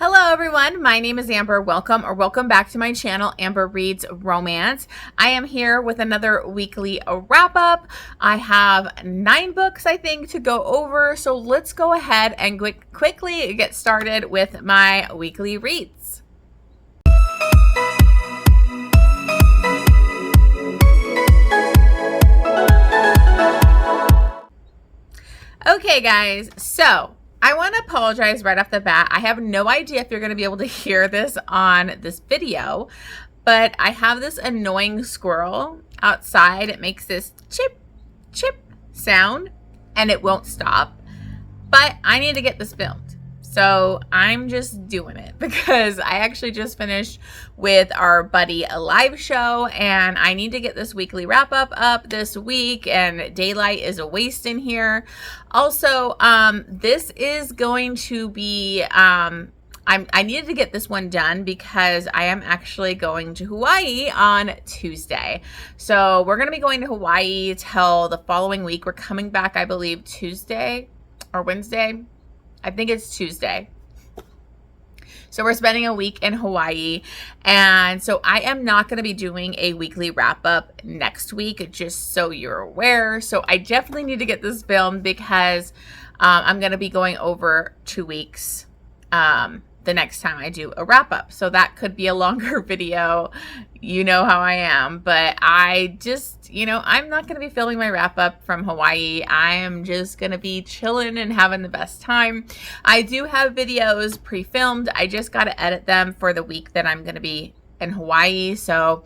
Hello everyone, my name is Amber. Welcome back to my channel, Amber Reads Romance. I am here with another weekly wrap-up. I have 9 books, I think, to go over, so let's go ahead and quickly get started with my weekly reads. Okay guys, so I want to apologize right off the bat. I have no idea if you're going to be able to hear this on this video, but I have this annoying squirrel outside. It makes this chip, chip sound, and it won't stop. But I need to get this filmed. So I'm just doing it because I actually just finished with our Buddy live show and I need to get this weekly wrap up this week, and daylight is a waste in here. Also, this is going to be, I needed to get this one done because I am actually going to Hawaii on Tuesday. So we're going to be going to Hawaii till the following week. We're coming back, I believe, Tuesday or Wednesday. I think it's Tuesday. So we're spending a week in Hawaii, and so I am not going to be doing a weekly wrap up next week, just so you're aware. So I definitely need to get this filmed because I'm going to be going over 2 weeks the next time I do a wrap up. So that could be a longer video. You know how I am, but I just, I'm not going to be filming my wrap up from Hawaii. I am just going to be chilling and having the best time. I do have videos pre-filmed. I just got to edit them for the week that I'm going to be in Hawaii. So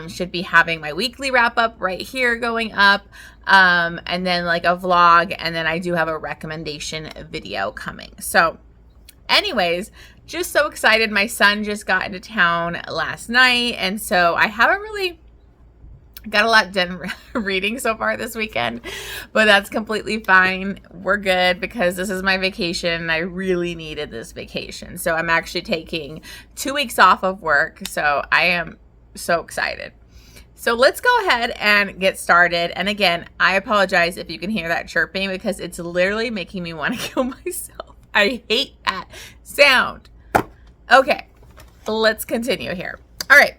should be having my weekly wrap up right here going up, and then like a vlog, and then I do have a recommendation video coming. So anyways, just so excited. My son just got into town last night, and so I haven't really got a lot done reading so far this weekend, but that's completely fine. We're good because this is my vacation and I really needed this vacation. So I'm actually taking 2 weeks off of work, so I am so excited. So let's go ahead and get started. And again, I apologize if you can hear that chirping because it's literally making me want to kill myself. I hate that sound. Okay, let's continue here. All right.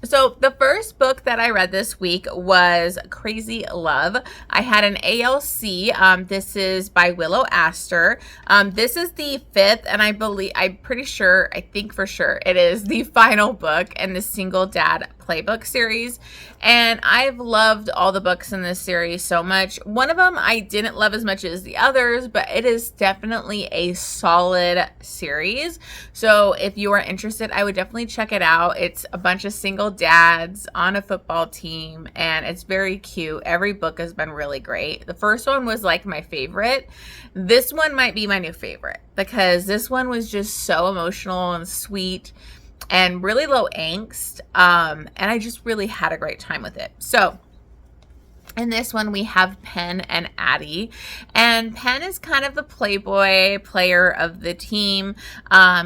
So the first book that I read this week was Crazy Love. I had an ALC. This is by Willow Aster. This is the 5th, and I think for sure it is the final book in the Single Dad Playbook series. And I've loved all the books in this series so much. One of them I didn't love as much as the others, but it is definitely a solid series. So if you are interested, I would definitely check it out. It's a bunch of single dads on a football team, and it's very cute. Every book has been really great. The first one was like my favorite. This one might be my new favorite because this one was just so emotional and sweet and really low angst, and I just really had a great time with it. So in this one, we have Penn and Addie, and Penn is kind of the playboy player of the team.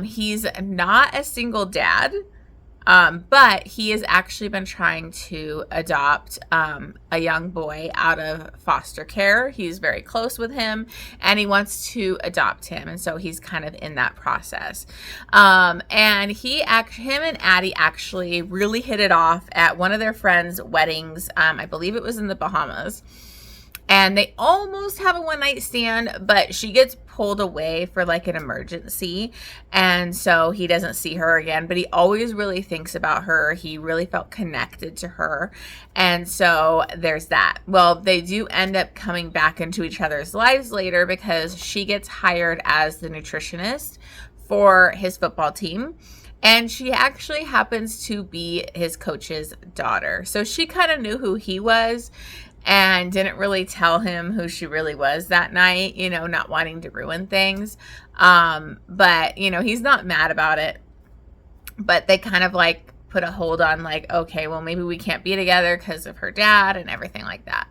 He's not a single dad, but he has actually been trying to adopt a young boy out of foster care. He's very close with him, and he wants to adopt him, and so he's kind of in that process. And him and Addie actually really hit it off at one of their friends' weddings. I believe it was in the Bahamas. And they almost have a one-night stand, but she gets pulled away for like an emergency. And so he doesn't see her again, but he always really thinks about her. He really felt connected to her. And so there's that. Well, they do end up coming back into each other's lives later because she gets hired as the nutritionist for his football team. And she actually happens to be his coach's daughter. So she kind of knew who he was and didn't really tell him who she really was that night, not wanting to ruin things. But, he's not mad about it. But they kind of like put a hold on like, okay, well, maybe we can't be together because of her dad and everything like that.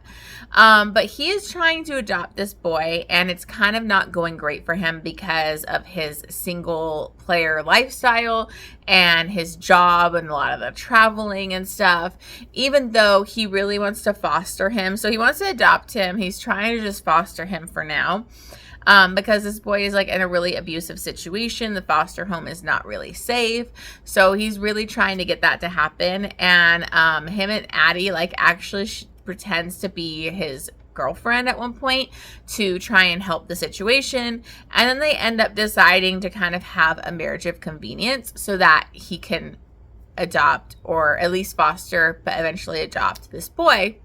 But he is trying to adopt this boy, and it's kind of not going great for him because of his single player lifestyle and his job and a lot of the traveling and stuff, even though he really wants to foster him. So he wants to adopt him. He's trying to just foster him for now. because this boy is like in a really abusive situation. The foster home is not really safe. So he's really trying to get that to happen. And him and Addie like actually pretends to be his girlfriend at one point to try and help the situation, and then they end up deciding to kind of have a marriage of convenience so that he can adopt, or at least foster, but eventually adopt this boy.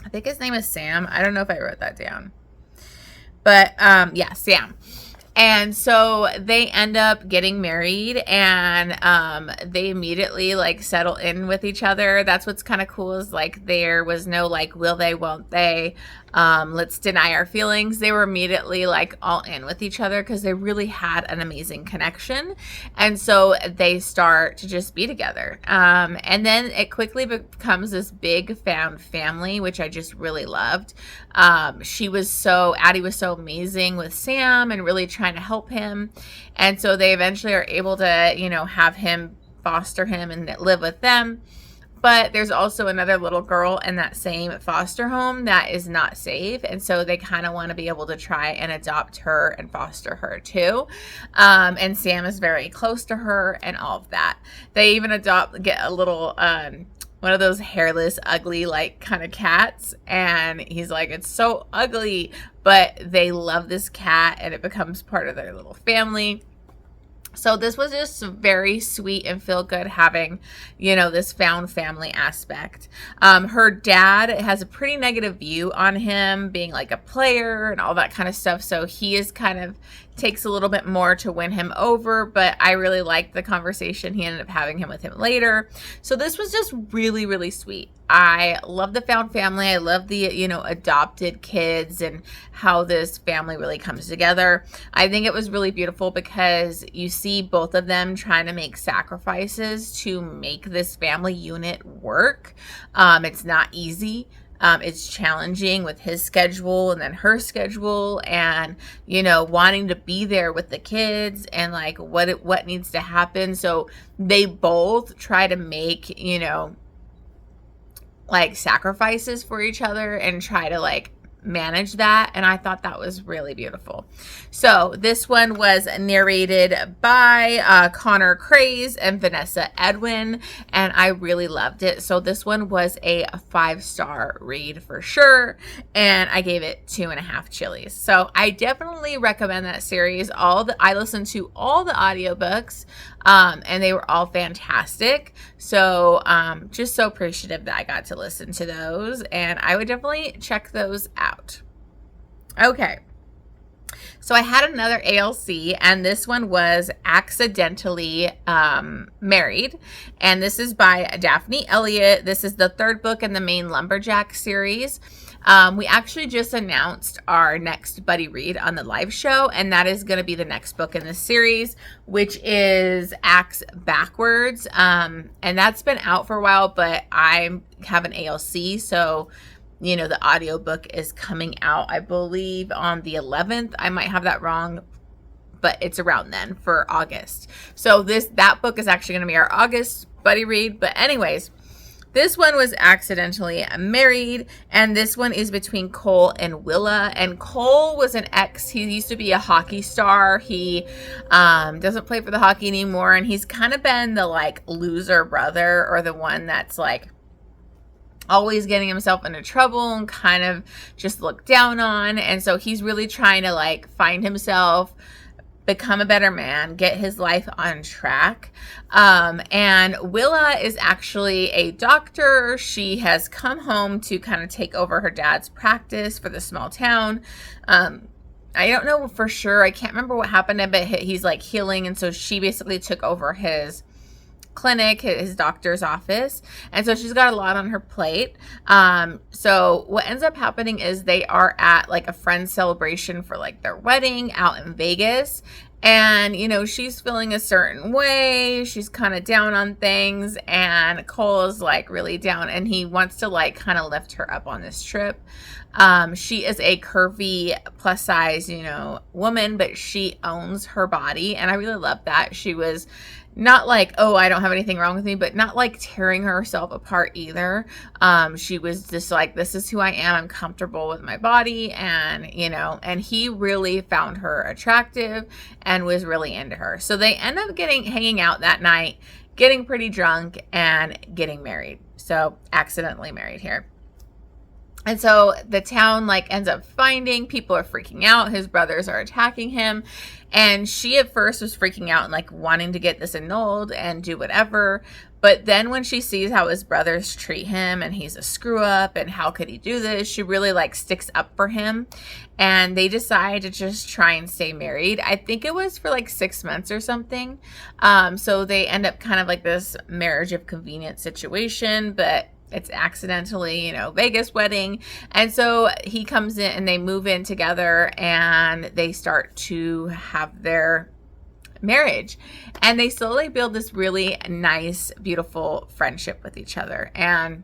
I think his name is Sam. I don't know if I wrote that down, but yeah, Sam. And so they end up getting married, and they immediately like settle in with each other. That's what's kind of cool, is like there was no like will they, won't they, let's deny our feelings. They were immediately like all in with each other because they really had an amazing connection. And so they start to just be together. And then it quickly becomes this big found family, which I just really loved. Addie was so amazing with Sam and really trying to help him. And so they eventually are able to, you know, have him foster him and live with them. But there's also another little girl in that same foster home that is not safe. And so they kind of want to be able to try and adopt her and foster her too. And Sam is very close to her and all of that. They even get a little, one of those hairless, ugly, like kind of cats. And he's like, it's so ugly, but they love this cat and it becomes part of their little family. So this was just very sweet and feel good having, you know, this found family aspect. Her dad has a pretty negative view on him being like a player and all that kind of stuff. So he is kind of takes a little bit more to win him over, but I really liked the conversation he ended up having with him later. So this was just really, really sweet. I love the found family. I love the, you know, adopted kids and how this family really comes together. I think it was really beautiful because you see both of them trying to make sacrifices to make this family unit work. It's not easy. It's challenging with his schedule and then her schedule, and, you know, wanting to be there with the kids and like what needs to happen. So they both try to make, you know, like sacrifices for each other and try to like manage that, and I thought that was really beautiful. So this one was narrated by Connor Craze and Vanessa Edwin, and I really loved it. So this one was a 5-star read for sure, and I gave it 2.5 chilies. So I definitely recommend that series. I listened to all the audiobooks, and they were all fantastic. So just so appreciative that I got to listen to those, and I would definitely check those out. Okay. So I had another ALC, and this one was Axe-Identally Married, and this is by Daphne Elliot. This is the 3rd book in the main Lumberjack series. We actually just announced our next buddy read on the live show, and that is going to be the next book in this series, which is Axe Backwards. And that's been out for a while, but I have an ALC, so, you know, the audiobook is coming out, I believe, on the 11th. I might have that wrong, but it's around then for August. So that book is actually going to be our August buddy read. But anyways, this one was Axe-Identally Married, and this one is between Cole and Willow. And Cole was an ex. He used to be a hockey star. He doesn't play for the hockey anymore, and he's kind of been the like loser brother, or the one that's like always getting himself into trouble and kind of just looked down on. And so he's really trying to like find himself, become a better man, get his life on track. And Willow is actually a doctor. She has come home to kind of take over her dad's practice for the small town. I don't know for sure. I can't remember what happened, but he's like healing. And so she basically took over his clinic, his doctor's office, and so she's got a lot on her plate. So what ends up happening is they are at like a friend's celebration for like their wedding out in Vegas, and you know, she's feeling a certain way, she's kind of down on things, and Cole is like really down, and he wants to like kind of lift her up on this trip. She is a curvy plus size, you know, woman, but she owns her body. And I really love that. She was not like, oh, I don't have anything wrong with me, but not like tearing herself apart either. She was just like, this is who I am. I'm comfortable with my body. And, you know, and he really found her attractive and was really into her. So they end up hanging out that night, getting pretty drunk and getting married. So accidentally married here. And so the town like ends up finding, people are freaking out. His brothers are attacking him. And she at first was freaking out and like wanting to get this annulled and do whatever. But then when she sees how his brothers treat him and he's a screw up and how could he do this, she really like sticks up for him. And they decide to just try and stay married. I think it was for like 6 months or something. So they end up kind of like this marriage of convenience situation, but it's accidentally, you know, Vegas wedding. And so he comes in and they move in together and they start to have their marriage. And they slowly build this really nice, beautiful friendship with each other. And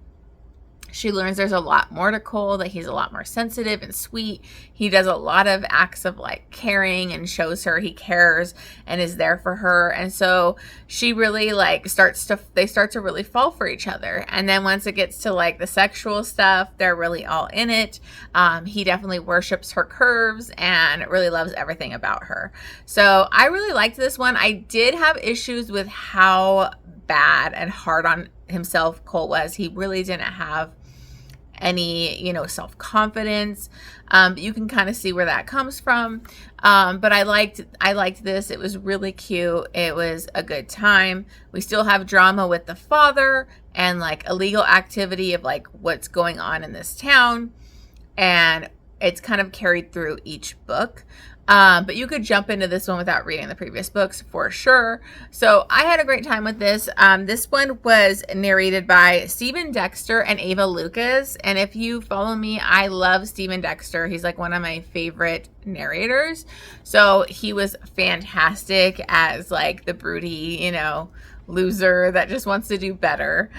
she learns there's a lot more to Cole, that he's a lot more sensitive and sweet. He does a lot of acts of like caring and shows her he cares and is there for her. And so she really like they start to really fall for each other. And then once it gets to like the sexual stuff, they're really all in it. He definitely worships her curves and really loves everything about her. So I really liked this one. I did have issues with how bad and hard on himself Cole was. He really didn't have any, you know, self-confidence. You can kind of see where that comes from. But I liked this. It was really cute. It was a good time. We still have drama with the father and like illegal activity of like what's going on in this town. And it's kind of carried through each book. But you could jump into this one without reading the previous books for sure. So I had a great time with this. This one was narrated by Stephen Dexter and Ava Lucas. And if you follow me, I love Stephen Dexter. He's like one of my favorite narrators. So he was fantastic as like the broody, you know, loser that just wants to do better.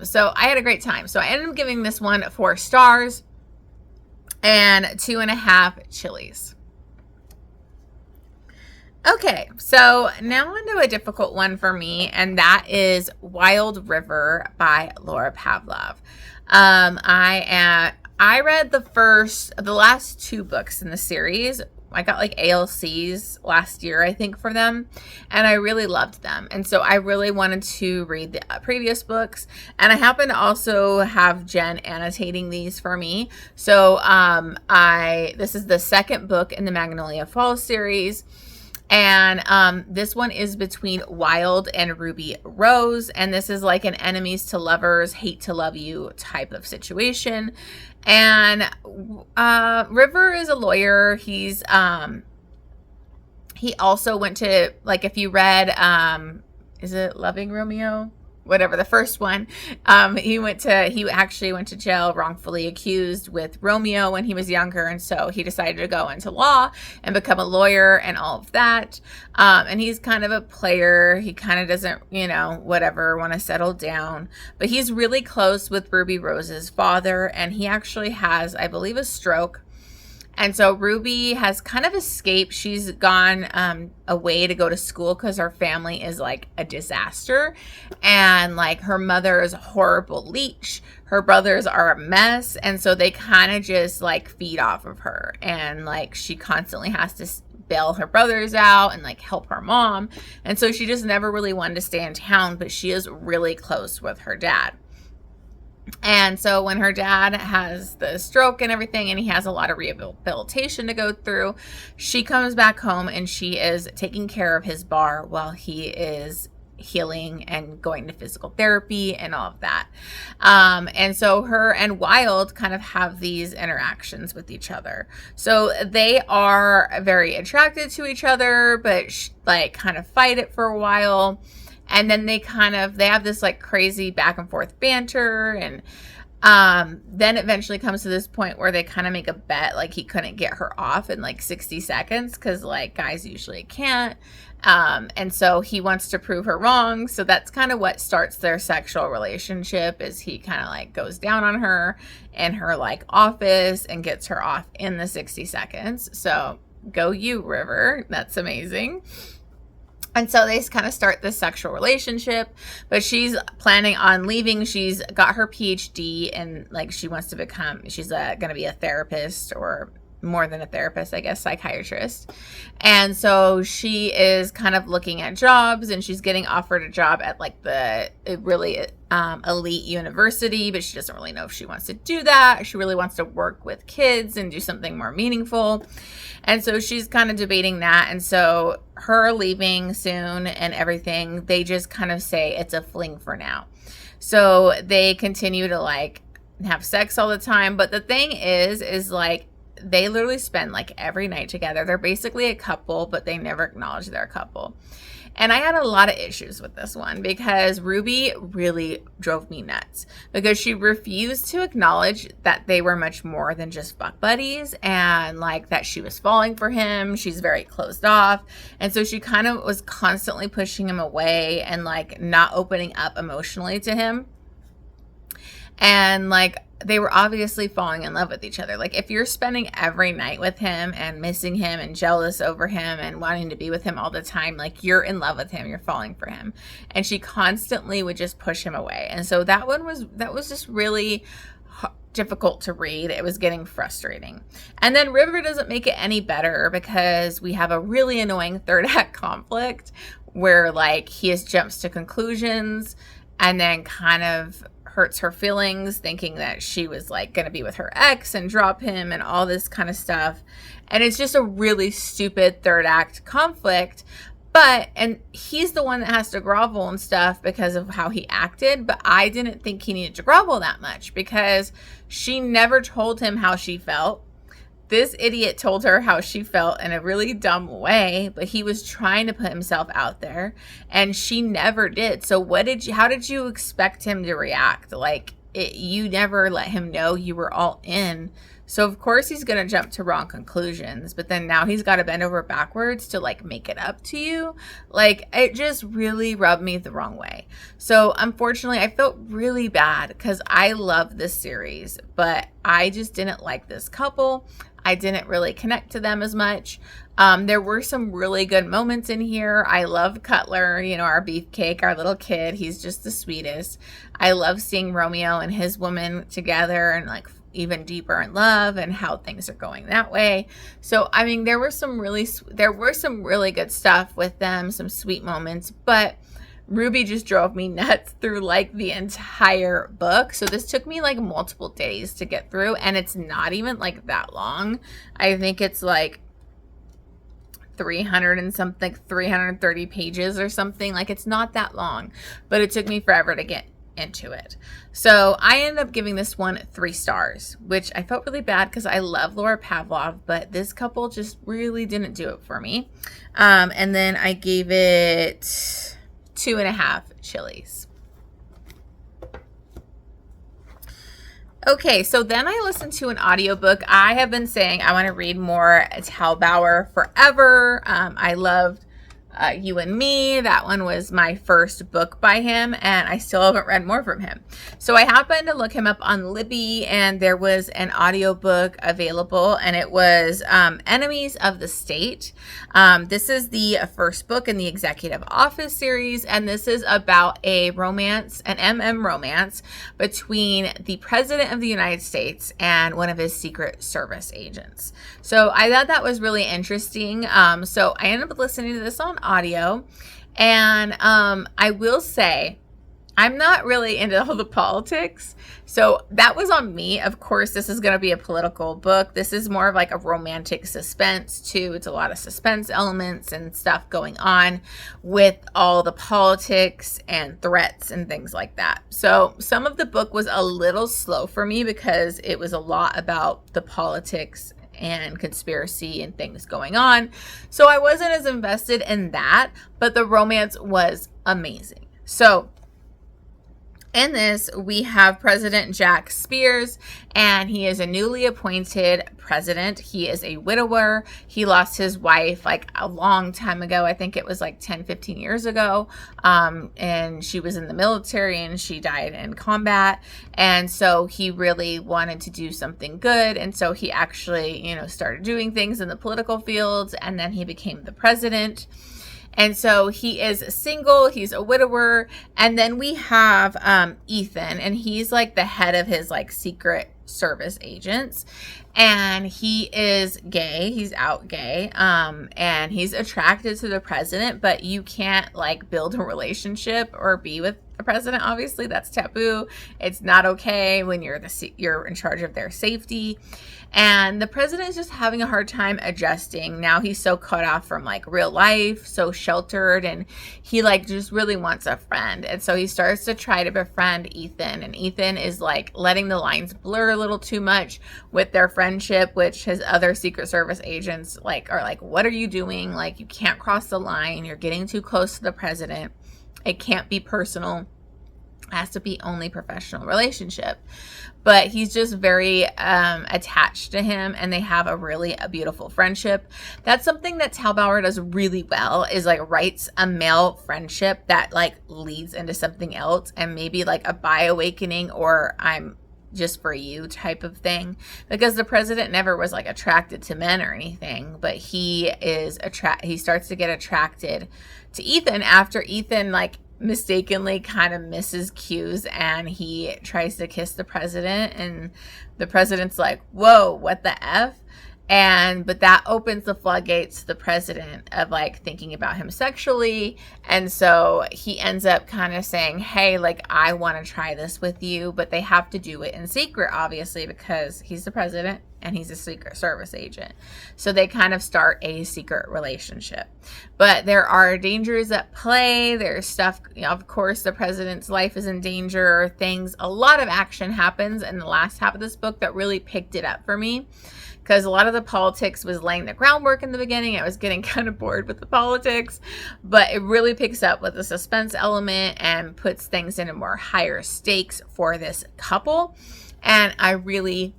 So I had a great time. So I ended up giving this one 4 stars and 2.5 chilies. Okay, so now onto a difficult one for me, and that is Wild River by Laura Pavlov. I read the last 2 books in the series. I got like ALCs last year, I think, for them, and I really loved them. And so I really wanted to read the previous books, and I happen to also have Jen annotating these for me. So this is the second book in the Magnolia Falls series. And this one is between Wild and Ruby Rose. And this is like an enemies to lovers, hate to love you type of situation. And River is a lawyer. He also went to, like, if you read, is it Loving Romeo? Whatever, the first one, he actually went to jail, wrongfully accused with Romeo when he was younger, and so he decided to go into law and become a lawyer and all of that. And he's kind of a player. He kind of doesn't, you know, whatever, want to settle down, but he's really close with Ruby Rose's father, and he actually has, I believe, a stroke. And so Ruby has kind of escaped. She's gone away to go to school because her family is like a disaster. And like her mother is a horrible leech. Her brothers are a mess. And so they kind of just like feed off of her. And like she constantly has to bail her brothers out and like help her mom. And so she just never really wanted to stay in town, but she is really close with her dad. And so when her dad has the stroke and everything, and he has a lot of rehabilitation to go through, she comes back home and she is taking care of his bar while he is healing and going to physical therapy and all of that. And so her and Wild kind of have these interactions with each other. So they are very attracted to each other, but like kind of fight it for a while. And then they have this like crazy back and forth banter. And then eventually comes to this point where they kind of make a bet, like he couldn't get her off in like 60 seconds because like guys usually can't. And so he wants to prove her wrong. So that's kind of what starts their sexual relationship, is he kind of like goes down on her in her like office and gets her off in the 60 seconds. So go you, River. That's amazing. And so they kind of start this sexual relationship, but she's planning on leaving. She's got her PhD and like she wants to become, she's going to be a therapist, or more than a therapist, I guess, psychiatrist. And so she is kind of looking at jobs, and she's getting offered a job at like the really elite university, but she doesn't really know if she wants to do that. She really wants to work with kids and do something more meaningful. And so she's kind of debating that. And so her leaving soon and everything, they just kind of say it's a fling for now. So they continue to like have sex all the time. But the thing is like, they literally spend like every night together. They're basically a couple, but they never acknowledge they're a couple. And I had a lot of issues with this one because Ruby really drove me nuts, because she refused to acknowledge that they were much more than just fuck buddies, and like that she was falling for him. She's very closed off. And so she kind of was constantly pushing him away and like not opening up emotionally to him. And like, they were obviously falling in love with each other. Like, if you're spending every night with him and missing him and jealous over him and wanting to be with him all the time, like, you're in love with him, you're falling for him. And she constantly would just push him away. And so that was just really difficult to read. It was getting frustrating. And then River doesn't make it any better, because we have a really annoying third act conflict where like he just jumps to conclusions and then kind of hurts her feelings, thinking that she was like going to be with her ex and drop him and all this kind of stuff. And it's just a really stupid third act conflict. And he's the one that has to grovel and stuff because of how he acted. But I didn't think he needed to grovel that much, because she never told him how she felt. This idiot told her how she felt in a really dumb way, but he was trying to put himself out there, and she never did. So how did you expect him to react? Like, you never let him know you were all in. So of course he's going to jump to wrong conclusions, but then now he's got to bend over backwards to like make it up to you. Like, it just really rubbed me the wrong way. So unfortunately I felt really bad, because I love this series, but I just didn't like this couple. I didn't really connect to them as much. There were some really good moments in here. I love Cutler, our beefcake, our little kid. He's just the sweetest. I love seeing Romeo and his woman together and like even deeper in love, and how things are going that way. So, I mean, there were some really good stuff with them, some sweet moments, but Ruby just drove me nuts through like the entire book. So this took me like multiple days to get through, and it's not even like that long. I think it's like 330 pages or something. Like, it's not that long, but it took me forever to get into it. So I ended up giving this one 3 stars, which I felt really bad because I love Laura Pavlov, but this couple just really didn't do it for me. And then I gave it 2.5 chilies. Okay, so then I listened to an audiobook. I have been saying I want to read more Bauer forever. I loved You and Me. That one was my first book by him, and I still haven't read more from him. So I happened to look him up on Libby, and there was an audiobook available, and it was Enemies of the State. This is the first book in the Executive Office series, and this is about a romance, an MM romance, between the President of the United States and one of his Secret Service agents. So I thought that was really interesting. So I ended up listening to this on audio, and I will say I'm not really into all the politics, so that was on me. Of course, this is going to be a political book. This is more of like a romantic suspense too. It's a lot of suspense elements and stuff going on with all the politics and threats and things like that. So some of the book was a little slow for me because it was a lot about the politics and conspiracy and things going on. So I wasn't as invested in that, but the romance was amazing. So In this, we have President Jack Spears, and he is a newly appointed president. He is a widower. He lost his wife like a long time ago. I think it was like 10, 15 years ago. And she was in the military and she died in combat. And so he really wanted to do something good. And so he actually, started doing things in the political fields, and then he became the president. And so he is single, he's a widower, and then we have Ethan, and he's like the head of his like secret service agents, and he is gay, he's out gay, and he's attracted to the president, but you can't like build a relationship or be with the president. Obviously that's taboo. It's not okay when you're in charge of their safety. And the president is just having a hard time adjusting. Now he's so cut off from like real life, so sheltered, and he like just really wants a friend. And so he starts to try to befriend Ethan, and Ethan is like letting the lines blur a little too much with their friendship, which his other Secret Service agents are like, what are you doing? Like, you can't cross the line. You're getting too close to the president. It can't be personal. It has to be only professional relationship. But he's just very attached to him, and they have a beautiful friendship. That's something that Bauer does really well, is like writes a male friendship that like leads into something else, and maybe like a bi awakening or I'm just for you type of thing, because the president never was like attracted to men or anything, but he starts to get attracted to Ethan after Ethan like mistakenly kind of misses cues, and he tries to kiss the president, and the president's like, whoa, what the F? But that opens the floodgates to the president of like thinking about him sexually. And so he ends up kind of saying, hey, like, I want to try this with you, but they have to do it in secret, obviously, because he's the president and he's a Secret Service agent. So they kind of start a secret relationship. But there are dangers at play. There's stuff, of course, the president's life is in danger. A lot of action happens in the last half of this book that really picked it up for me, because a lot of the politics was laying the groundwork in the beginning. I was getting kind of bored with the politics, but it really picks up with the suspense element and puts things into more higher stakes for this couple. And I really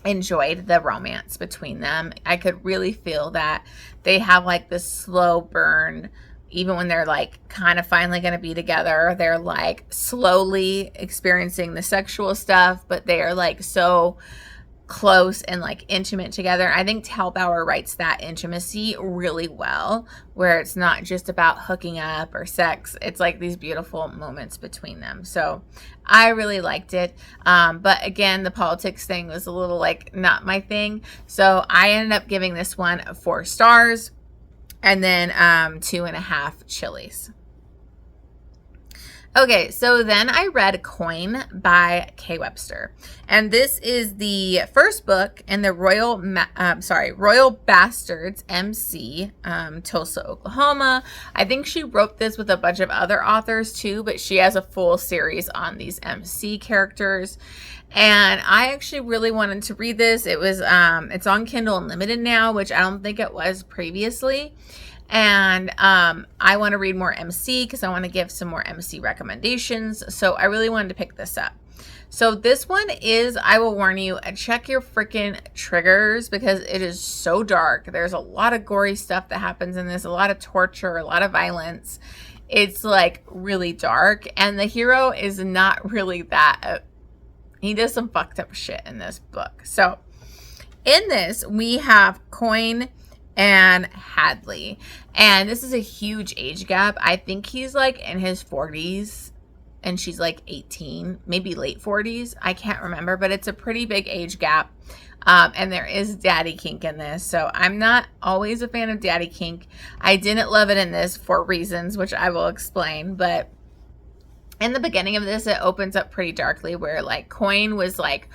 enjoyed the romance between them. I could really feel that they have like this slow burn. Even when they're like kind of finally going to be together, they're like slowly experiencing the sexual stuff, but they are like so close and like intimate together. I think Bauer writes that intimacy really well, where it's not just about hooking up or sex. It's like these beautiful moments between them. So I really liked it. But again, the politics thing was a little like not my thing. So I ended up giving this one 4 stars and then 2.5 chilies. Okay, so then I read Koyn by K Webster, and this is the first book in the Royal Bastards MC, Tulsa, Oklahoma. I think she wrote this with a bunch of other authors too, but she has a full series on these MC characters. And I actually really wanted to read this. It was it's on Kindle Unlimited now, which I don't think it was previously. And I want to read more MC because I want to give some more MC recommendations. So I really wanted to pick this up. So this one is, I will warn you, check your freaking triggers because it is so dark. There's a lot of gory stuff that happens in this, a lot of torture, a lot of violence. It's like really dark. And the hero is not really that. He does some fucked up shit in this book. So in this, we have Koyn and Hadley, and this is a huge age gap. I think he's like in his 40s and she's like 18, maybe late 40s. I can't remember, but it's a pretty big age gap. And there is daddy kink in this. So I'm not always a fan of daddy kink. I didn't love it in this for reasons, which I will explain. But in the beginning of this, it opens up pretty darkly where like Koyn was like,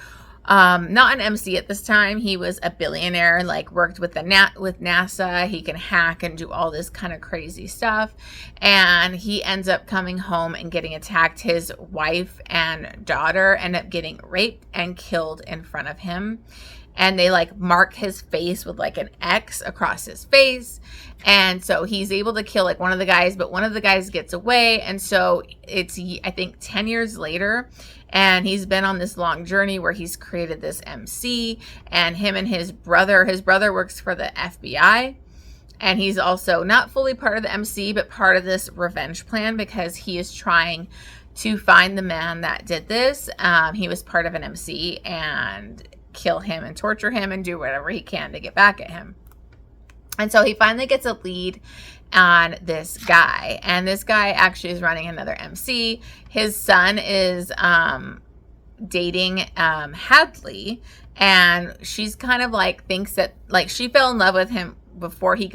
not an MC at this time. He was a billionaire, like worked with with NASA. He can hack and do all this kind of crazy stuff. And he ends up coming home and getting attacked. His wife and daughter end up getting raped and killed in front of him. and they like mark his face with like an X across his face. And so he's able to kill like one of the guys, but one of the guys gets away. And so it's, I think, 10 years later, and he's been on this long journey where he's created this MC, and him and his brother works for the FBI. And he's also not fully part of the MC, but part of this revenge plan, because he is trying to find the man that did this. He was part of an MC, and kill him and torture him and do whatever he can to get back at him. And so he finally gets a lead on this guy. And this guy actually is running another MC. His son is dating Hadley. And she's kind of like thinks that like she fell in love with him before he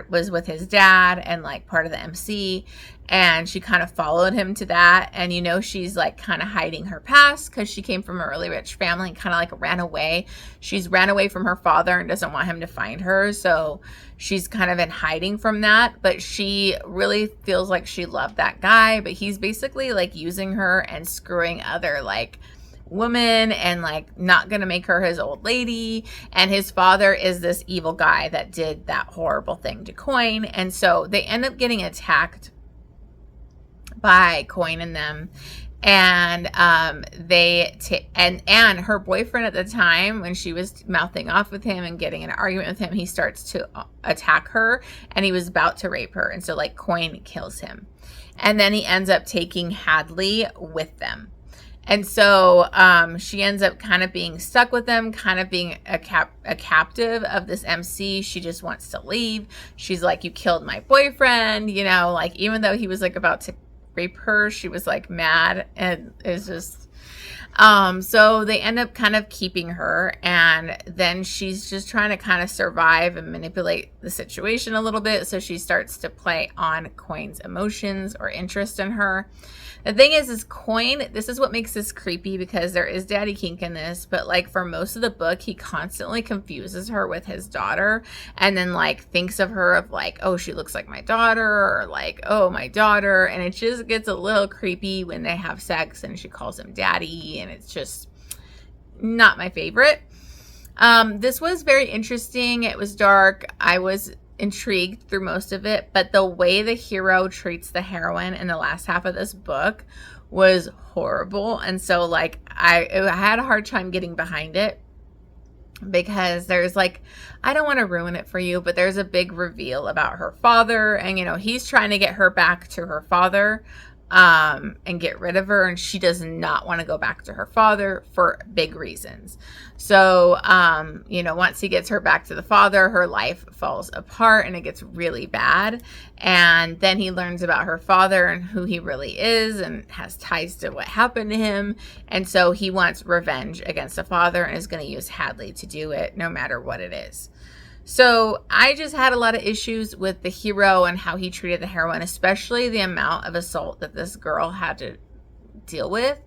was with his dad and like part of the MC, and she kind of followed him to that. And you know, she's like kind of hiding her past because she came from a really rich family and kind of like ran away. She's ran away from her father and doesn't want him to find her, so she's kind of in hiding from that. But she really feels like she loved that guy, but he's basically like using her and screwing other like woman and like not gonna make her his old lady. And his father is this evil guy that did that horrible thing to Koyn. And so they end up getting attacked by Koyn and them. And and her boyfriend at the time, when she was mouthing off with him and getting in an argument with him, he starts to attack her, and he was about to rape her. And so like Koyn kills him, and then he ends up taking Hadley with them. And so she ends up kind of being stuck with them, kind of being a captive of this MC. She just wants to leave. She's like, you killed my boyfriend, you know, like even though he was like about to rape her, she was like mad. And it's just, so they end up kind of keeping her, and then she's just trying to kind of survive and manipulate the situation a little bit. So she starts to play on Koyn's emotions or interest in her. The thing is Koyn, this is what makes this creepy, because there is daddy kink in this, but like for most of the book, he constantly confuses her with his daughter, and then like thinks of her of like, oh, she looks like my daughter, or like, oh, my daughter. And it just gets a little creepy when they have sex and she calls him daddy, and it's just not my favorite. This was very interesting. It was dark. I was intrigued through most of it, but the way the hero treats the heroine in the last half of this book was horrible. And so like I had a hard time getting behind it, because there's like, I don't want to ruin it for you, but there's a big reveal about her father, and you know, he's trying to get her back to her father and get rid of her, and she does not want to go back to her father for big reasons. So, you know, once he gets her back to the father, her life falls apart and it gets really bad. And then he learns about her father and who he really is, and has ties to what happened to him. And so he wants revenge against the father and is going to use Hadley to do it, no matter what it is. So I just had a lot of issues with the hero and how he treated the heroine, especially the amount of assault that this girl had to deal with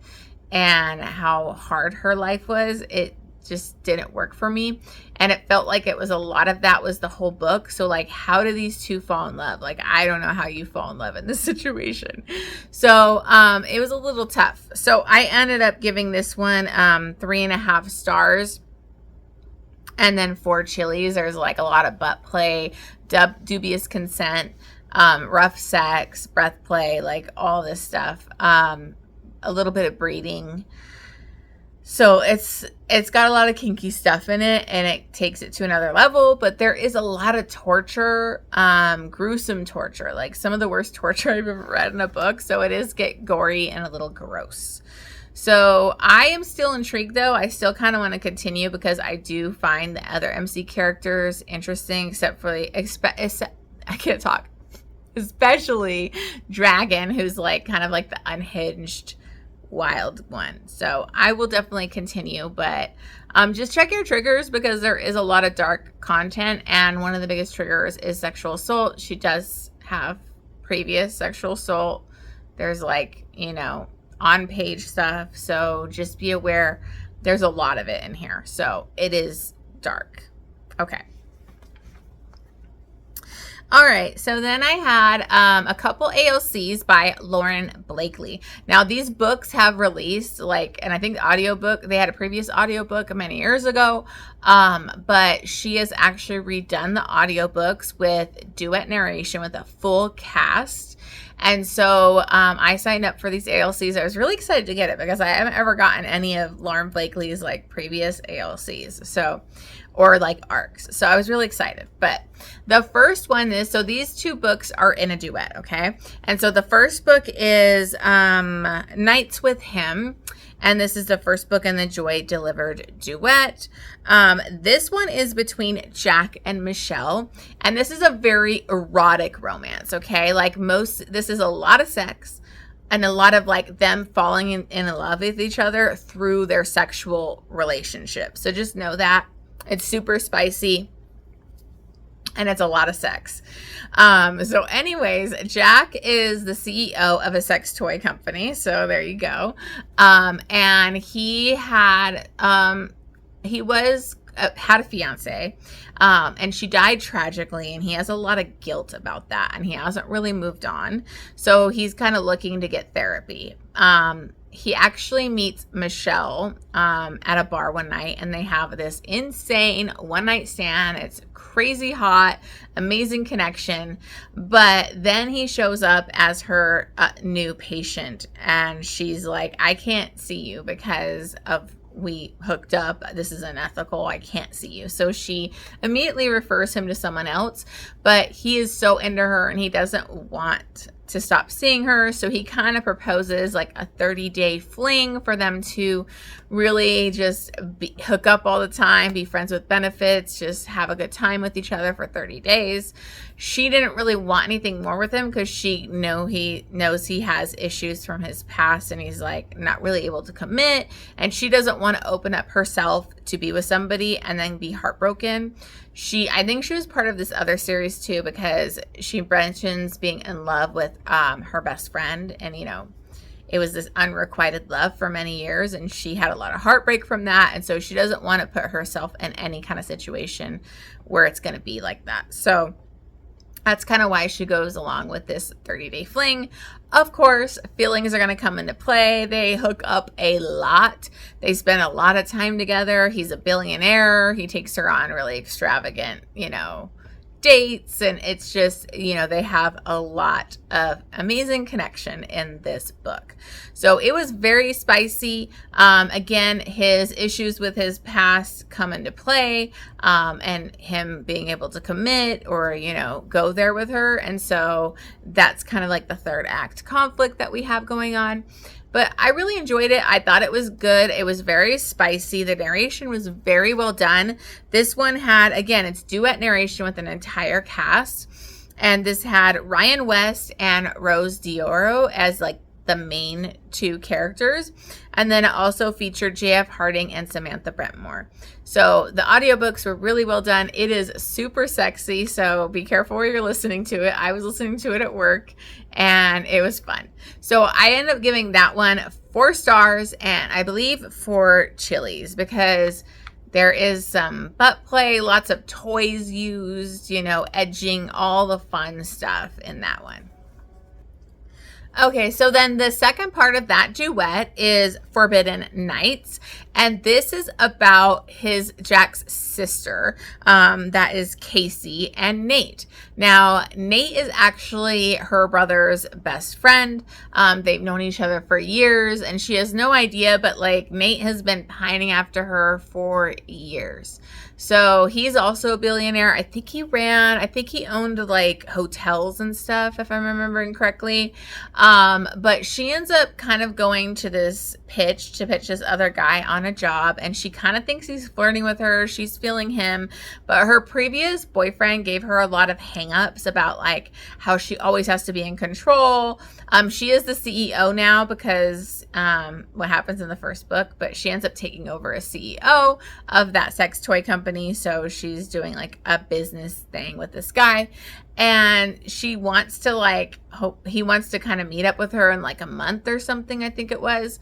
and how hard her life was. It just didn't work for me. And it felt like it was a lot of that was the whole book. So like, how do these two fall in love? Like, I don't know how you fall in love in this situation. So it was a little tough. So I ended up giving this one 3.5 stars. And then 4 chilies. There's like a lot of butt play, dubious consent, rough sex, breath play, like all this stuff. A little bit of breeding. So it's got a lot of kinky stuff in it, and it takes it to another level. But there is a lot of torture, gruesome torture, like some of the worst torture I've ever read in a book. So it is get gory and a little gross. So I am still intrigued, though. I still kind of want to continue, because I do find the other MC characters interesting, except for I can't talk, especially Dragon, who's like kind of like the unhinged wild one. So I will definitely continue, but just check your triggers, because there is a lot of dark content, and one of the biggest triggers is sexual assault. She does have previous sexual assault. There's like, you know, on-page stuff, so just be aware there's a lot of it in here. So it is dark. Okay. All right, so then I had a couple AOCs by Lauren Blakely. Now, these books have released, like, and I think the audiobook, they had a previous audiobook many years ago, but she has actually redone the audiobooks with duet narration with a full cast. And so I signed up for these ALCs. I was really excited to get it because I haven't ever gotten any of Lauren Blakely's like previous ALCs. So, or like arcs. So I was really excited. But the first one is, so these two books are in a duet, okay? And so the first book is Nights with Him. And this is the first book in the Joy Delivered duet. This one is between Jack and Michelle. And this is a very erotic romance, okay? Like this is a lot of sex and a lot of like them falling in love with each other through their sexual relationship. So just know that. It's super spicy. And it's a lot of sex. So anyways, Jack is the CEO of a sex toy company. So there you go. And he had a fiance, and she died tragically, and he has a lot of guilt about that, and he hasn't really moved on. So he's kind of looking to get therapy. He actually meets Michelle at a bar one night, and they have this insane one-night stand. It's crazy hot, amazing connection. But then he shows up as her new patient, and she's like, I can't see you because we hooked up. This is unethical. I can't see you. So she immediately refers him to someone else, but he is so into her and he doesn't want to stop seeing her. So he kind of proposes like a 30-day fling for them to really just hook up all the time, be friends with benefits, just have a good time with each other for 30 days. She didn't really want anything more with him because he knows he has issues from his past, and he's like not really able to commit, and she doesn't want to open up herself to be with somebody and then be heartbroken. I think she was part of this other series too, because she mentions being in love with her best friend, and it was this unrequited love for many years, and she had a lot of heartbreak from that, and so she doesn't want to put herself in any kind of situation where it's going to be like that. So that's kind of why she goes along with this 30-day fling. Of course, feelings are going to come into play. They hook up a lot. They spend a lot of time together. He's a billionaire. He takes her on really extravagant, dates, and it's just, they have a lot of amazing connection in this book. So it was very spicy. Again, his issues with his past come into play, and him being able to commit or, go there with her. And so that's kind of like the third act conflict that we have going on. But I really enjoyed it. I thought it was good. It was very spicy. The narration was very well done. This one had, again, it's duet narration with an entire cast. And this had Ryan West and Rose Dioro as like the main two characters. And then it also featured JF Harding and Samantha Brentmore. So the audiobooks were really well done. It is super sexy, so be careful where you're listening to it. I was listening to it at work, and it was fun. So I ended up giving that one 4 stars, and I believe 4 chilies, because there is some butt play, lots of toys used, edging, all the fun stuff in that one. Okay, so then the second part of that duet is Forbidden Nights, and this is about Jack's sister, that is Casey, and Nate. Now, Nate is actually her brother's best friend. They've known each other for years, and she has no idea, but like Nate has been pining after her for years. So he's also a billionaire. I think he owned like hotels and stuff, if I'm remembering correctly. But she ends up kind of going to this pitch this other guy on a job, and she kind of thinks he's flirting with her. She's feeling him, but her previous boyfriend gave her a lot of hang-ups about like how she always has to be in control. She is the CEO now because what happens in the first book, but she ends up taking over as CEO of that sex toy company. So she's doing like a business thing with this guy, and she wants to he wants to kind of meet up with her in like a month or something, I think it was.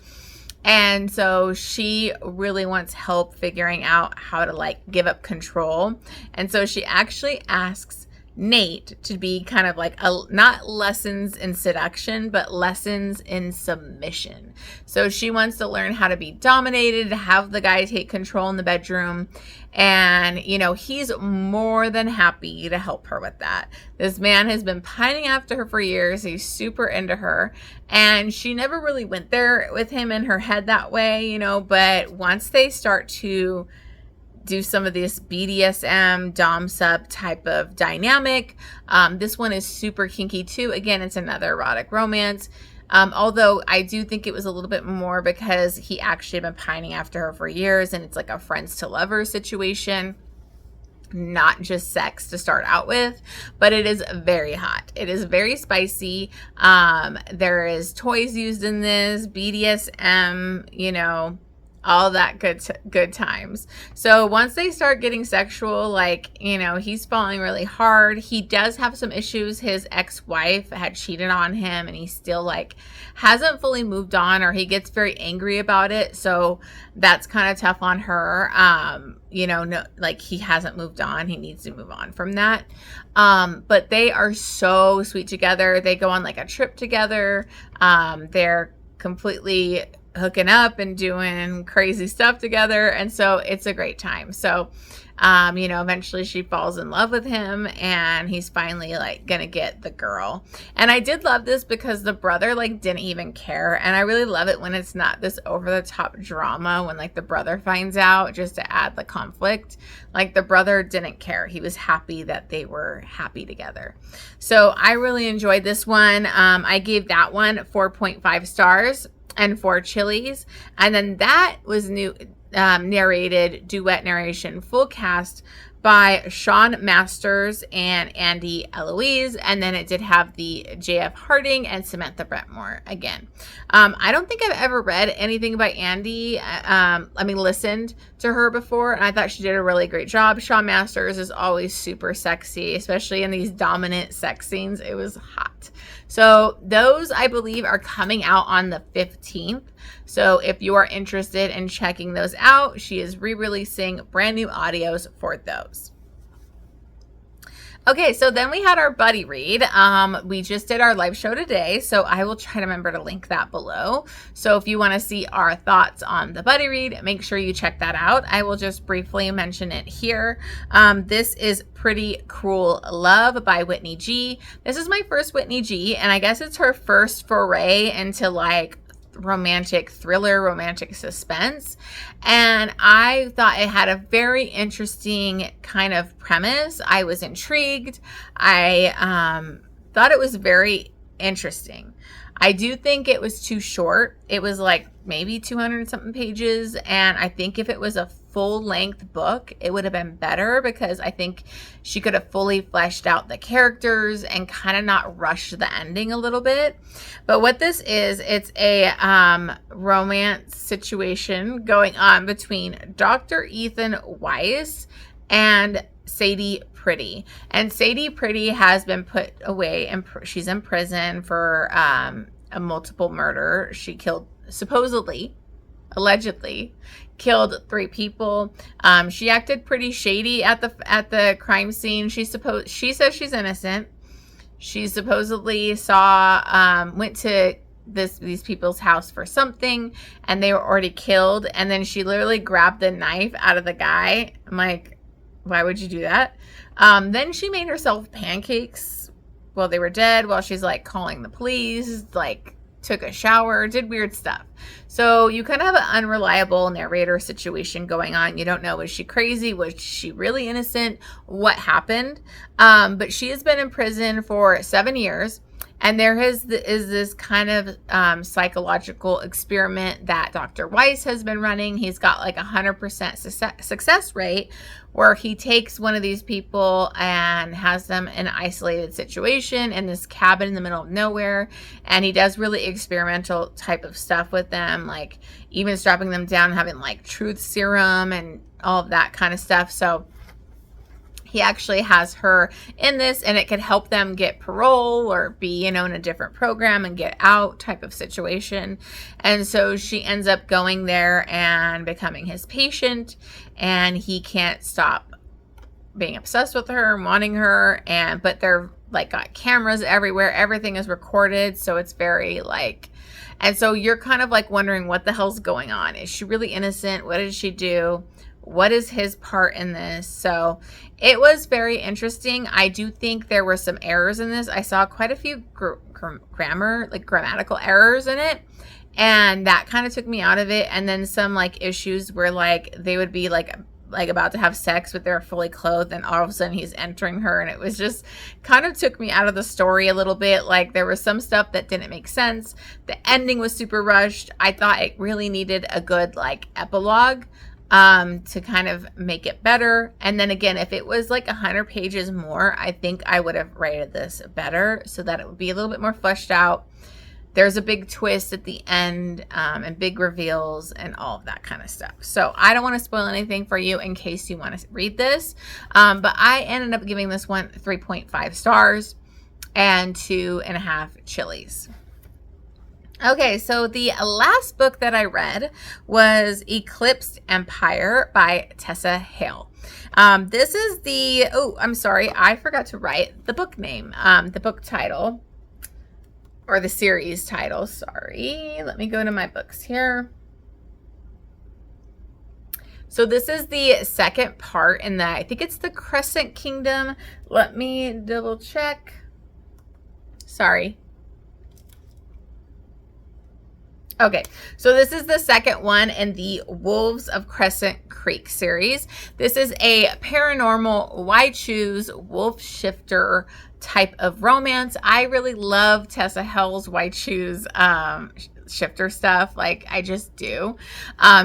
And so she really wants help figuring out how to like give up control. And so she actually asks Nate to be kind of like not lessons in seduction, but lessons in submission. So she wants to learn how to be dominated, to have the guy take control in the bedroom. And, you know, he's more than happy to help her with that. This man has been pining after her for years. He's super into her. And she never really went there with him in her head that way, you know, but once they start to do some of this BDSM, Dom sub type of dynamic. This one is super kinky too. Again, it's another erotic romance. Although I do think it was a little bit more because he actually had been pining after her for years, and it's like a friends to lovers situation, not just sex to start out with, but it is very hot. It is very spicy. There is toys used in this, BDSM, you know, all that good times. So once they start getting sexual, like, you know, he's falling really hard. He does have some issues. His ex-wife had cheated on him, and he still like hasn't fully moved on, or he gets very angry about it. So that's kind of tough on her. You know, no, like he hasn't moved on. He needs to move on from that. But they are so sweet together. They go on like a trip together. They're completely hooking up and doing crazy stuff together, and so it's a great time. So you know, eventually she falls in love with him, and he's finally like gonna get the girl. And I did love this because the brother like didn't even care, and I really love it when it's not this over the top drama when like the brother finds out, just to add the conflict. Like the brother didn't care. He was happy that they were happy together. So I really enjoyed this one. I gave that one 4.5 stars and 4 chilies. And then that was narrated, duet narration, full cast by Sean Masters and Andy Eloise. And then it did have the JF Harding and Samantha Brentmore again. I don't think I've ever read anything by Andy. Listened to her before, and I thought she did a really great job. Sean Masters is always super sexy, especially in these dominant sex scenes. It was hot. So those, I believe, are coming out on the 15th. So if you are interested in checking those out, she is re-releasing brand new audios for those. Okay, so then we had our buddy read. We just did our live show today, so I will try to remember to link that below. So if you want to see our thoughts on the buddy read, make sure you check that out. I will just briefly mention it here. This is Pretty Cruel Love by Whitney G. This is my first Whitney G, and I guess it's her first foray into like romantic thriller, romantic suspense. And I thought it had a very interesting kind of premise. I was intrigued. I thought it was very interesting. I do think it was too short. It was like maybe 200 something pages. And I think if it was a full length book, it would have been better, because I think she could have fully fleshed out the characters and kind of not rushed the ending a little bit. But what this is, it's a romance situation going on between Dr. Ethan Weiss and Sadie Pretty. And Sadie Pretty has been put away, and she's in prison for a multiple murder. She killed, supposedly, allegedly killed 3 people. She acted pretty shady at the crime scene. She says she's innocent. She supposedly went to these people's house for something, and they were already killed. And then she literally grabbed the knife out of the guy. I'm like, why would you do that? Then she made herself pancakes while they were dead, while she's like calling the police, like took a shower, did weird stuff. So you kind of have an unreliable narrator situation going on. You don't know, was she crazy? Was she really innocent? What happened? But she has been in prison for 7 years. And there is this kind of psychological experiment that Dr. Weiss has been running. He's got like 100% success rate, where he takes one of these people and has them in an isolated situation in this cabin in the middle of nowhere. And he does really experimental type of stuff with them, like even strapping them down and having like truth serum and all of that kind of stuff. So he actually has her in this, and it could help them get parole or be, in a different program and get out type of situation. And so she ends up going there and becoming his patient, and he can't stop being obsessed with her and wanting her, but they're like got cameras everywhere. Everything is recorded, so it's very like, and so you're kind of like wondering what the hell's going on. Is she really innocent? What did she do? What is his part in this? So it was very interesting. I do think there were some errors in this. I saw quite a few grammatical errors in it, and that kind of took me out of it. And then some like issues where like they would be like about to have sex, but they're fully clothed, and all of a sudden he's entering her, and it was just kind of took me out of the story a little bit. Like there was some stuff that didn't make sense. The ending was super rushed. I thought it really needed a good like epilogue to kind of make it better. And then again, if it was like 100 pages more, I think I would have rated this better so that it would be a little bit more fleshed out. There's a big twist at the end, and big reveals and all of that kind of stuff. So I don't want to spoil anything for you in case you want to read this. But I ended up giving this one 3.5 stars and 2.5 chilies. Okay, so the last book that I read was Eclipsed Empire by Tessa Hale. This is the, I'm sorry, I forgot to write the book name, the book title. Or the series title, sorry. Let me go to my books here. So this is the second part in the, I think it's the Crescent Kingdom. Let me double check. Sorry. Okay, so this is the second one in the Wolves of Crescent Creek series. This is a paranormal, why choose, wolf shifter type of romance. I really love Tessa Hale's why choose shifter stuff. Like I just do.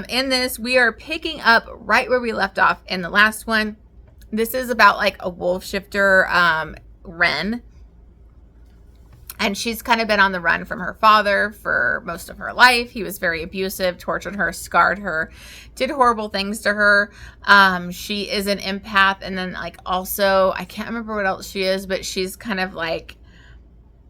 In this, we are picking up right where we left off in the last one. This is about like a wolf shifter, Wren. And she's kind of been on the run from her father for most of her life. He was very abusive, tortured her, scarred her, did horrible things to her. She is an empath. And then like also, I can't remember what else she is, but she's kind of like,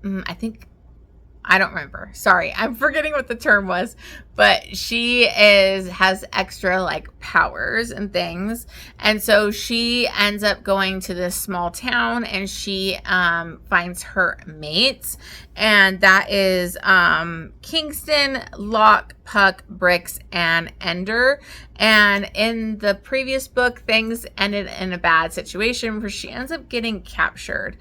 I don't remember. Sorry, I'm forgetting what the term was. But she has extra like powers and things. And so she ends up going to this small town, and she finds her mates. And that is Kingston, Locke, Puck, Brix, and Ender. And in the previous book, things ended in a bad situation where she ends up getting captured.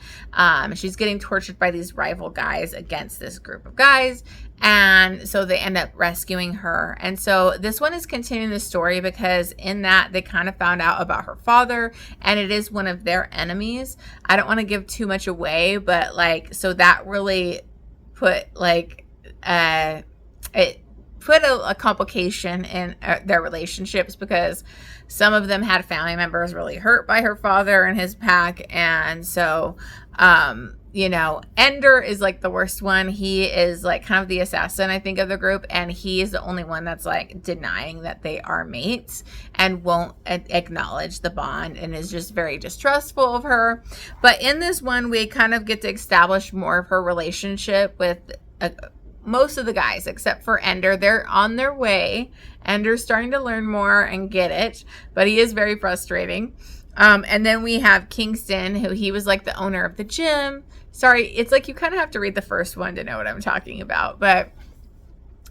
She's getting tortured by these rival guys against this group of guys. And so they end up rescuing her. And so this one is continuing the story because in that they kind of found out about her father, and it is one of their enemies. I don't want to give too much away, but like, so that really put like, it put a complication in their relationships, because some of them had family members really hurt by her father and his pack. And so, you know, Ender is like the worst one. He is like kind of the assassin, I think, of the group. And he is the only one that's like denying that they are mates and won't acknowledge the bond and is just very distrustful of her. But in this one, we kind of get to establish more of her relationship with most of the guys, except for Ender. They're on their way. Ender's starting to learn more and get it, but he is very frustrating. And then we have Kingston, who he was like the owner of the gym. Sorry, it's like you kind of have to read the first one to know what I'm talking about. But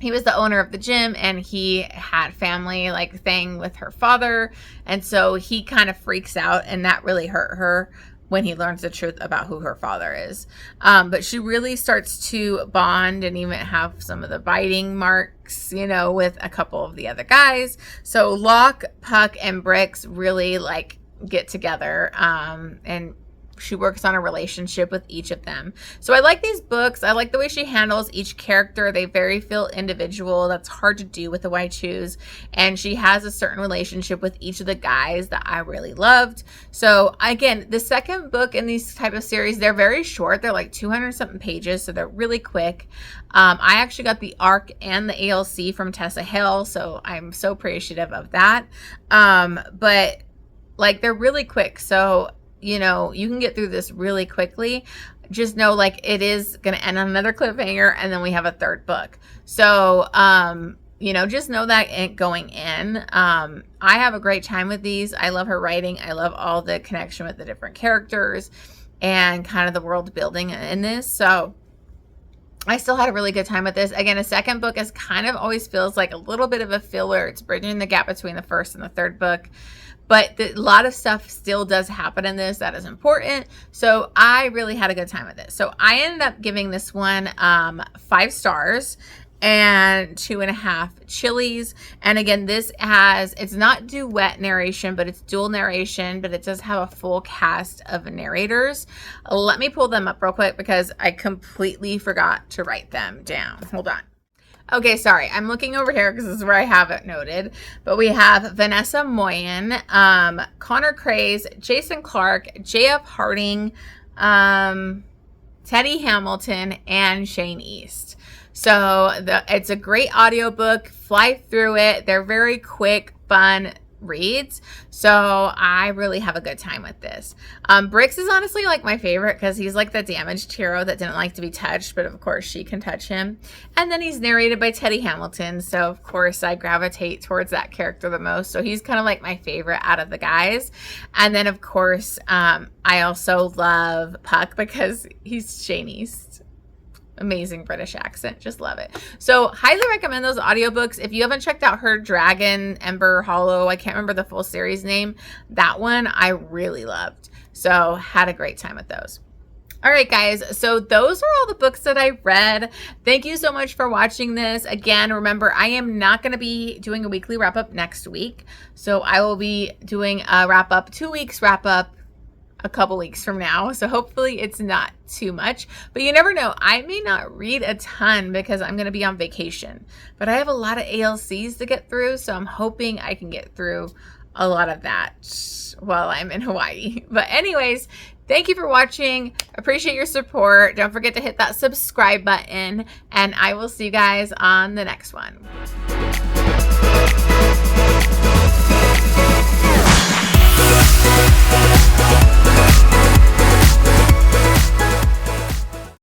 he was the owner of the gym, and he had family like thing with her father. And so he kind of freaks out, and that really hurt her when he learns the truth about who her father is. But she really starts to bond and even have some of the biting marks, you know, with a couple of the other guys. So Locke, Puck, and Brix really like get together, and she works on a relationship with each of them. So I like these books. I like the way she handles each character. They very feel individual. That's hard to do with the Why Choose. And she has a certain relationship with each of the guys that I really loved. So again, the second book in these type of series, they're very short. They're like 200 something pages. So they're really quick. I actually got the ARC and the ALC from Tessa Hale. So I'm so appreciative of that. But like, they're really quick. So, you know, you can get through this really quickly. Just know, like, it is going to end on another cliffhanger, and then we have a third book. So, you know, just know that going in. I have a great time with these. I love her writing. I love all the connection with the different characters and kind of the world building in this. So I still had a really good time with this. Again, a second book is kind of always feels like a little bit of a filler. It's bridging the gap between the first and the third book. But a lot of stuff still does happen in this that is important. So I really had a good time with this. So I ended up giving this one 5 stars and 2.5 chilies. And again, this has, it's not duet narration, but it's dual narration, but it does have a full cast of narrators. Let me pull them up real quick because I completely forgot to write them down. Hold on. Okay, sorry. I'm looking over here because this is where I have it noted. But we have Vanessa Moyen, Connor Craze, Jason Clark, J.F. Harding, Teddy Hamilton, and Shane East. So it's a great audiobook. Fly through it. They're very quick, fun reads. So I really have a good time with this. Brix is honestly like my favorite because he's like the damaged hero that didn't like to be touched, but of course she can touch him. And then he's narrated by Teddy Hamilton. So of course I gravitate towards that character the most. So he's kind of like my favorite out of the guys. And then of course, I also love Puck because he's Shane East. Amazing British accent. Just love it. So highly recommend those audiobooks. If you haven't checked out her Dragon, Ember, Hollow, I can't remember the full series name. That one I really loved. So had a great time with those. All right, guys. So those are all the books that I read. Thank you so much for watching this. Again, remember, I am not going to be doing a weekly wrap up next week. So I will be doing a wrap up, 2 weeks wrap up a couple weeks from now. So hopefully it's not too much, but you never know. I may not read a ton because I'm going to be on vacation, but I have a lot of ALCs to get through. So I'm hoping I can get through a lot of that while I'm in Hawaii. But anyways, thank you for watching. Appreciate your support. Don't forget to hit that subscribe button, and I will see you guys on the next one.